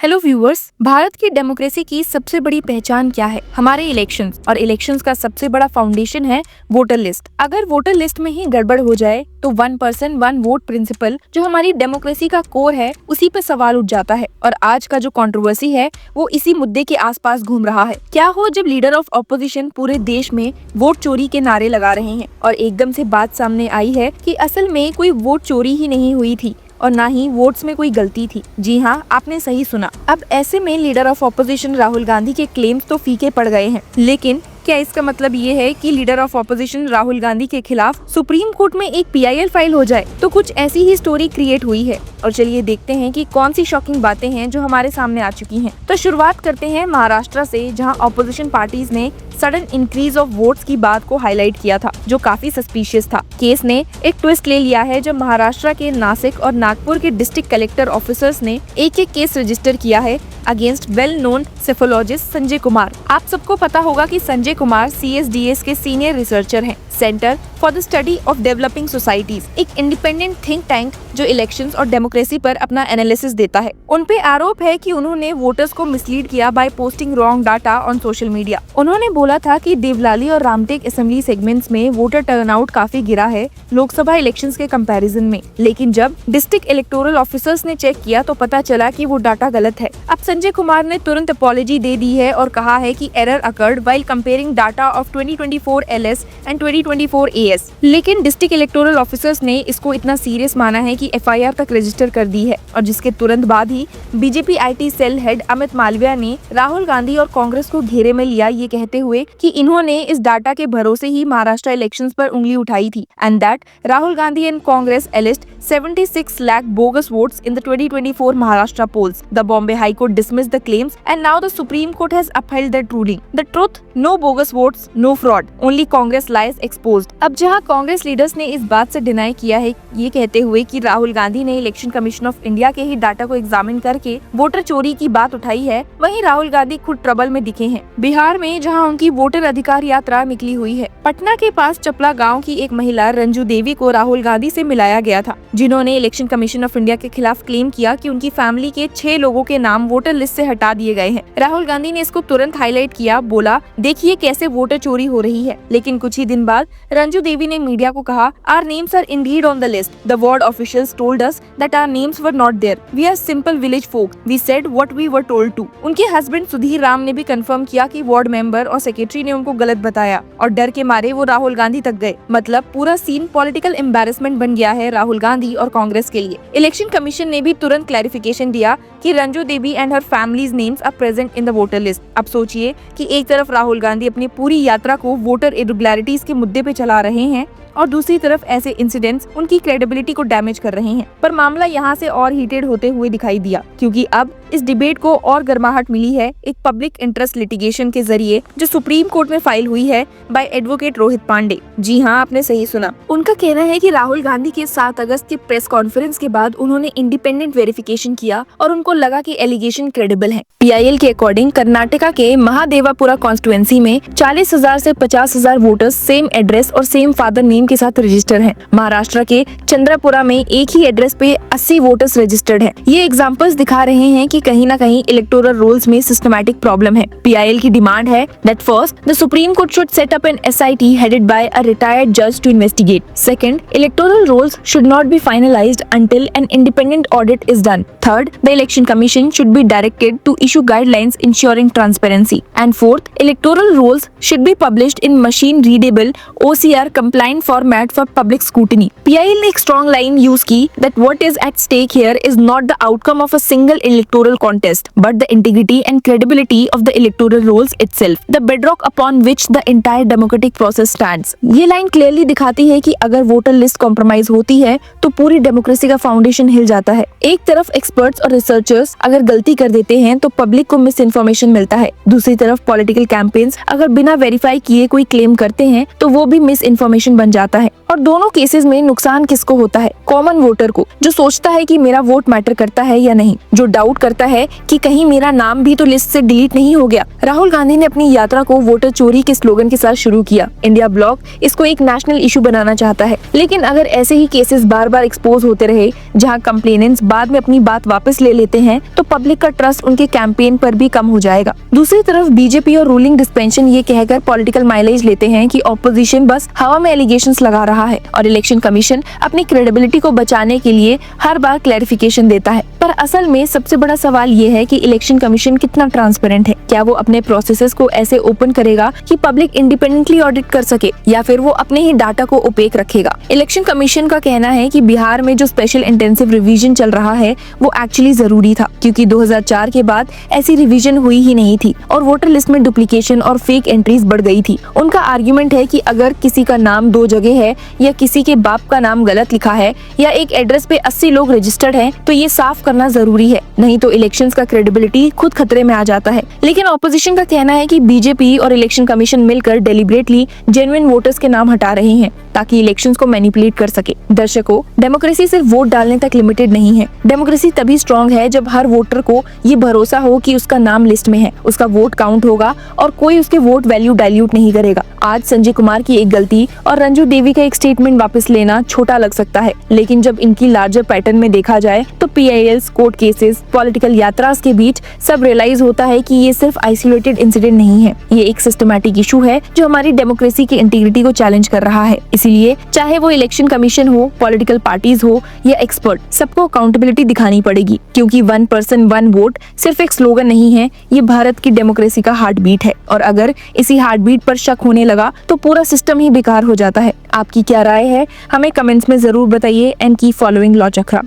Hello viewers, Bharat की democracy की सबसे बड़ी पहचान क्या है? हमारे इलेक्शंस, और इलेक्शंस का सबसे बड़ा फाउंडेशन है वोटर लिस्ट। अगर वोटर लिस्ट में ही गड़बड़ हो जाए तो 1 पर्सन 1 वोट प्रिंसिपल जो हमारी डेमोक्रेसी का कोर है उसी पे सवाल उठ जाता है। और आज का जो कंट्रोवर्सी है वो इसी मुद्दे के आसपास घूम रहा है। क्या हो जब लीडर ऑफ ऑपोजिशन पूरे देश में वोट चोरी के नारे लगा रहे हैं और एकदम से बात सामने आई है कि असल में कोई वोट चोरी ही नहीं हुई थी और ना ही वोट्स में कोई गलती थी। जी हाँ, आपने सही सुना। अब ऐसे में leader of opposition Rahul Gandhi के क्लेम्स तो फीके पड़ गए हैं, लेकिन क्या इसका मतलब ये है कि leader of opposition Rahul Gandhi के खिलाफ सुप्रीम कोर्ट में एक PIL फाइल हो जाए? तो कुछ ऐसी ही स्टोरी क्रिएट हुई है और चलिए देखते हैं कि कौन सी शॉकिंग बातें हैं जो हमारे सामने आ चुकी हैं। तो शुरुआत करते हैं महाराष्ट्र से, जहां ऑपोजिशन पार्टीज ने सडन इंक्रीज ऑफ वोट्स की बात को हाईलाइट किया था, जो काफी सस्पिशियस था। केस ने एक ट्विस्ट ले लिया है जब महाराष्ट्र के नासिक और नागपुर के डिस्ट्रिक्ट कलेक्टर ऑफिसर्स ने एक केस रजिस्टर किया है against well known psephologist Sanjay Kumar. आप सबको पता होगा कि संजय कुमार CSDS के सीनियर रिसर्चर हैं, centre for the study of developing societies, एक इंडिपेंडेंट थिंक टैंक जो इलेक्शंस और डेमोक्रेसी पर अपना एनालिसिस देता है। उन पे आरोप है कि उन्होंने वोटर्स को मिसलीड किया by posting wrong data on social media. उन्होंने बोला था कि देवलाली और रामटेक असेंबली सेगमेंट्स में वोटर टर्नआउट काफी गिरा है लोकसभा इलेक्शंस के कंपैरिजन में, लेकिन जब डिस्ट्रिक्ट इलेक्टोरल ऑफिसर्स ने चेक किया तो पता चला कि वो डाटा गलत है। अब संजय कुमार ने तुरंत अपॉलॉजी दे दी है और कहा है कि error occurred while comparing data of 2024 LS and 2024 AS, लेकिन डिस्ट्रिक्ट इलेक्टोरल ऑफिसर्स ने इसको इतना सीरियस माना है कि FIR तक रजिस्टर कर दी है। और जिसके तुरंत बाद ही BJP IT cell head Amit Malviya ने राहुल गांधी और कांग्रेस को घेरे में लिया, ये कहते हुए कि इन्होंने इस डाटा के भरोसे ही महाराष्ट्र इलेक्शंस पर उंगली उठाई थी and that Rahul Gandhi and Congress A-list 76 lakh bogus votes in the 2024 Maharashtra polls. The Bombay High Court dismissed the claims and now the Supreme Court has upheld that ruling. The truth, no bogus votes, no fraud. Only Congress lies exposed. अब जहां Congress leaders ने इस बात से deny किया है, ये कहते हुए कि राहुल गांधी ने इलेक्शन कमीशन ऑफ इंडिया के ही डाटा को एग्जामिन करके वोटर चोरी की बात उठाई है, वहीं राहुल गांधी खुद ट्रबल में दिखे हैं। बिहार में जहां उनकी वोटर अधिकार यात्रा निकली हुई है, पटना के पास चपला गाँव की एक महिला रंजू देवी को राहुल गांधी से मिलाया गया था, जिन्होंने इलेक्शन कमीशन ऑफ इंडिया के खिलाफ क्लेम किया कि उनकी फैमिली के 6 लोगों के नाम वोटर लिस्ट से हटा दिए गए हैं। राहुल गांधी ने इसको तुरंत हाईलाइट किया, बोला देखिए कैसे वोटर चोरी हो रही है। लेकिन कुछ ही दिन बाद रंजू देवी ने मीडिया को कहा, our names are indeed on the list, the ward officials told us that our names were not there, we are simple village folk, we said what we were told to. उनके husband Sudhir Ram ने भी confirm किया कि ward member और secretary ने उनको गलत बताया और डर के मारे वो राहुल गांधी तक गए। मतलब पूरा सीन पॉलिटिकल एम्बैरेसमेंट बन गया है राहुल गांधी और कांग्रेस के लिए। इलेक्शन कमीशन ने भी तुरंत क्लैरिफिकेशन दिया कि Ranju Devi and her families names are present in the voter list. अब सोचिए कि एक तरफ राहुल गांधी अपनी पूरी यात्रा को वोटर इरेगुलरिटीज के मुद्दे पे चला रहे हैं और दूसरी तरफ ऐसे इंसिडेंट्स उनकी क्रेडिबिलिटी को डैमेज कर रहे हैं। पर मामला यहाँ से और हीटेड होते हुए दिखाई दिया, क्योंकि अब इस डिबेट को और गर्माहट मिली है एक पब्लिक इंटरेस्ट लिटिगेशन के जरिए जो सुप्रीम कोर्ट में फाइल हुई है बाय एडवोकेट रोहित पांडे। जी हाँ, आपने सही सुना। उनका कहना है कि राहुल गांधी के 7 अगस्त के प्रेस कॉन्फ्रेंस के बाद उन्होंने इंडिपेंडेंट वेरिफिकेशन किया और उनको लगा कि एलिगेशन क्रेडिबल है। PIL के अकॉर्डिंग कर्नाटका के महादेवापुरा कॉन्स्टिट्यूएंसी में 40,000 से 50,000 वोटर्स सेम एड्रेस और सेम फादर नेम के साथ रजिस्टर हैं। महाराष्ट्र के चंद्रपुरा में एक ही एड्रेस पे 80 वोटर्स रजिस्टर्ड हैं। ये एग्जांपल्स दिखा रहे हैं कि कहीं ना कहीं इलेक्टोरल रोल्स में सिस्टमैटिक प्रॉब्लम है। PIL की डिमांड है that first the supreme court should set up an SIT headed by a retired judge to investigate. Second, electoral rolls should not be finalized until an independent audit is done. Third, the election commission should be directed to issue guidelines ensuring transparency. And fourth, electoral rolls should be published in machine readable OCR compliant format for public scrutiny. PIL ने एक strong line use की that what is at stake here is not the outcome of a single electoral contest, but the integrity and credibility of the electoral rolls itself, the bedrock upon which the entire democratic process stands. ये line clearly दिखाती है कि अगर voter list compromise होती है तो पूरी democracy का फाउंडेशन हिल जाता है। एक तरफ एक्सपर्ट्स और रिसर्चर्स अगर गलती कर देते हैं तो पब्लिक को मिस इन्फॉर्मेशन मिलता है, दूसरी तरफ पॉलिटिकल कैंपेन्स अगर बिना वेरीफाई किए कोई क्लेम करते हैं तो वो भी मिस इन्फॉर्मेशन बन जाता है। और दोनों केसेस में नुकसान किसको होता है? कॉमन वोटर को, जो सोचता है कि मेरा वोट मैटर करता है या नहीं, जो डाउट करता है कि कहीं मेरा नाम भी तो लिस्ट से डिलीट नहीं हो गया। राहुल गांधी ने अपनी यात्रा को वोटर चोरी के स्लोगन के साथ शुरू किया। इंडिया ब्लॉक इसको एक नेशनल इशू बनाना चाहता है, लेकिन अगर ऐसे ही केसेस बार बार एक्सपोज होते रहे जहां कंप्लेनेंट्स बाद में अपनी बात वापस ले लेते हैं तो पब्लिक का ट्रस्ट उनके कैंपेन पर भी कम हो जाएगा। दूसरी तरफ बीजेपी और रूलिंग डिस्पेंशन ये कहकर पॉलिटिकल माइलेज लेते हैं कि ऑपोजिशन बस हवा में एलिगेशंस लगा रहा है और इलेक्शन कमीशन अपनी क्रेडिबिलिटी को बचाने के लिए हर बार क्लैरिफिकेशन देता है। पर असल में सबसे बड़ा सवाल ये है कि इलेक्शन कमीशन कितना ट्रांसपेरेंट है। क्या वो अपने प्रोसेसेस को ऐसे ओपन करेगा कि पब्लिक इंडिपेंडेंटली ऑडिट कर सके, या फिर वो अपने ही डाटा को ओपेक रखेगा? इलेक्शन कमीशन का कहना है कि बिहार में जो स्पेशल इंटेंसिव रिवीजन चल रहा है वो एक्चुअली जरूरी था, क्योंकि 2004 के बाद ऐसी रिवीजन हुई ही नहीं थी और वोटर लिस्ट में डुप्लीकेशन और फेक एंट्रीज बढ़ गई थी। उनका आर्ग्यूमेंट है कि अगर किसी का नाम 2 जगह है या किसी के बाप का नाम गलत लिखा है या एक एड्रेस पे 80 लोग रजिस्टर्ड हैं, तो ये साफ करना जरूरी है, नहीं तो इलेक्शंस का क्रेडिबिलिटी खुद खतरे में आ जाता है। लेकिन ऑपोजिशन का कहना है कि बीजेपी और इलेक्शन कमीशन मिलकर डेलिब्रेटली जेन्युइन वोटर्स के नाम हटा रहे हैं ताकि इलेक्शंस को मैनिपुलेट कर सके। दर्शकों, डेमोक्रेसी सिर्फ वोट डालने तक लिमिटेड नहीं है। डेमोक्रेसी तभी स्ट्रॉन्ग है जब हर वोटर को ये भरोसा हो कि उसका नाम लिस्ट में है, उसका वोट काउंट होगा और कोई उसके वोट वैल्यू डाइल्यूट नहीं करेगा। आज संजय कुमार की एक गलती और रंजू देवी का एक स्टेटमेंट वापस लेना छोटा लग सकता है, लेकिन जब इनकी लार्जर पैटर्न में देखा जाए तो PILs, कोर्ट केसेस, पॉलिटिकल यात्रास के बीच सब रियलाइज होता है कि ये सिर्फ आइसोलेटेड इंसिडेंट नहीं है, ये एक सिस्टमैटिक इशू है जो हमारी डेमोक्रेसी की इंटीग्रिटी को चैलेंज कर रहा है। इसीलिए चाहे वो इलेक्शन कमीशन हो, पॉलिटिकल पार्टीज हो या एक्सपर्ट, सबको अकाउंटेबिलिटी दिखानी पड़ेगी, क्योंकि 1 पर्सन 1 वोट सिर्फ एक स्लोगन नहीं है, ये भारत की डेमोक्रेसी का हार्ट बीट है। और अगर इसी हार्ट बीट पर शक होने लगा तो पूरा सिस्टम ही बेकार हो जाता है। आपकी क्या राय है? हमें कमेंट्स में जरूर बताइए and keep following law chakra.